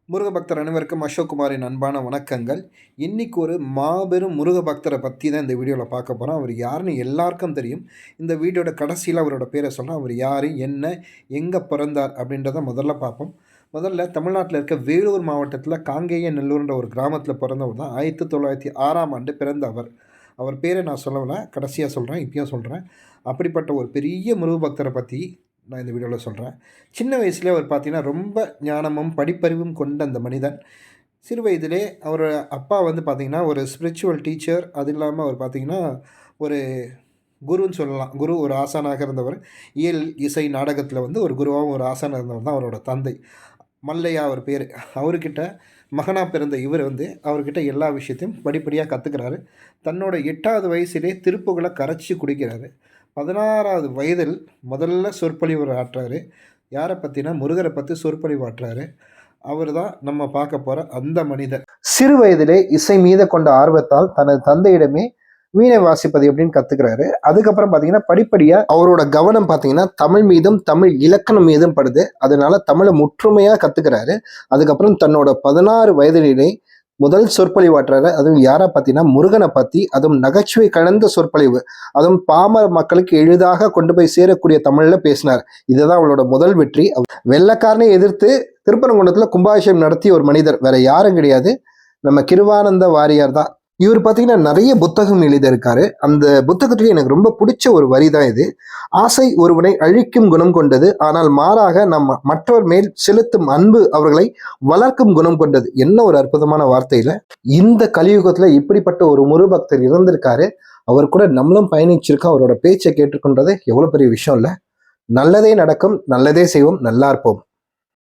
முருக பக்தர் அனைவருக்கும் அசோக் குமாரின் அன்பான வணக்கங்கள். இன்னைக்கு ஒரு மாபெரும் முருக பக்தரை பற்றி தான் இந்த வீடியோவில் பார்க்க போகிறோம். அவர் யாருன்னு எல்லாருக்கும் தெரியும். இந்த வீடியோட கடைசியில் அவரோட பேரை சொல்கிறேன். அவர் யார், என்ன, எங்கே பிறந்தார் அப்படின்றத முதல்ல பார்ப்போம். முதல்ல தமிழ்நாட்டில் இருக்க வேலூர் மாவட்டத்தில் காங்கேய நல்லூர்ன்ற ஒரு கிராமத்தில் பிறந்தவர் தான். 1906 பிறந்த அவர். அவர் பேரை நான் சொல்லலை, கடைசியாக சொல்கிறேன், இப்பயும் சொல்கிறேன். அப்படிப்பட்ட ஒரு பெரிய முருக பக்தரை பற்றி நான் இந்த வீடியோவில் சொல்கிறேன். சின்ன வயசுலேயே அவர் பார்த்தீங்கன்னா ரொம்ப ஞானமும் படிப்பறிவும் கொண்ட அந்த மனிதன். சிறு வயதிலே அவர் அப்பா வந்து பார்த்திங்கன்னா ஒரு ஸ்பிரிச்சுவல் டீச்சர். அது இல்லாமல் அவர் பார்த்திங்கன்னா ஒரு குருன்னு சொல்லலாம். குரு, ஒரு ஆசானாக இருந்தவர். இயல் இசை நாடகத்தில் வந்து ஒரு குருவாகவும் ஒரு ஆசானாக இருந்தவர் தான் அவரோட தந்தை. மல்லையா அவர் பேர். அவர்கிட்ட மகனாக பிறந்த இவர் வந்து அவர்கிட்ட எல்லா விஷயத்தையும் படிப்படியாக கற்றுக்கிறாரு. தன்னோட 8வது வயசிலே திருப்புகளை கரைச்சி குடிக்கிறாரு. 16வது வயதில் முதல்ல சொற்பொழிவு ஆற்றுறாரு. யாரை பற்றினா முருகரை பற்றி சொற்பொழிவு ஆற்றுறாரு. அவர் தான் நம்ம பார்க்க போகிற அந்த மனிதர். சிறு வயதிலே இசை மீது கொண்ட ஆர்வத்தால் தனது தந்தையிடமே வீணை வாசிப்பது எப்படின்னு கற்றுக்கிறாரு. அதுக்கப்புறம் பார்த்தீங்கன்னா படிப்படியாக அவரோட கவனம் பார்த்தீங்கன்னா தமிழ் மீதும் தமிழ் இலக்கணம் மீதும் படுது. அதனால தமிழை முற்றுமையாக கற்றுக்கிறாரு. அதுக்கப்புறம் தன்னோட 16 வயதிலே முதல் சொற்பொழிவாற்றாரு. அதுவும் யாரை பற்றினா முருகனை பற்றி, அதுவும் நகைச்சுவை கலந்த சொற்பொழிவு. அதுவும் பாமர மக்களுக்கு எளிதாக கொண்டு போய் சேரக்கூடிய தமிழில் பேசினார். இதுதான் அவளோட முதல் வெற்றி. வெள்ளக்காரனை எதிர்த்து திருப்பரங்குன்றத்தில் கும்பாபிஷேகம் நடத்திய ஒரு மனிதர் வேற யாரும் கிடையாது, நம்ம கிருவானந்த வாரியார் தான். இவர் பார்த்தீங்கன்னா நிறைய புத்தகம் எழுதியிருக்காரு. அந்த புத்தகத்துலேயே எனக்கு ரொம்ப பிடிச்ச ஒரு வரி தான் இது. ஆசை ஒருவனை அழிக்கும் குணம் கொண்டது, ஆனால் மாறாக நம்ம மற்றவர் மேல் செலுத்தும் அன்பு அவர்களை வளர்க்கும் குணம் கொண்டது. என்ன ஒரு அற்புதமான வார்த்தையில! இந்த கலியுகத்துல இப்படிப்பட்ட ஒரு முருபக்தர் இருந்திருக்காரு. அவர் கூட நம்மளும் பயணிச்சிருக்கோம். அவரோட பேச்சை கேட்டுக்கொண்டது எவ்வளவு பெரிய விஷயம் இல்ல. நல்லதே நடக்கும், நல்லதே செய்வோம், நல்லா இருப்போம்.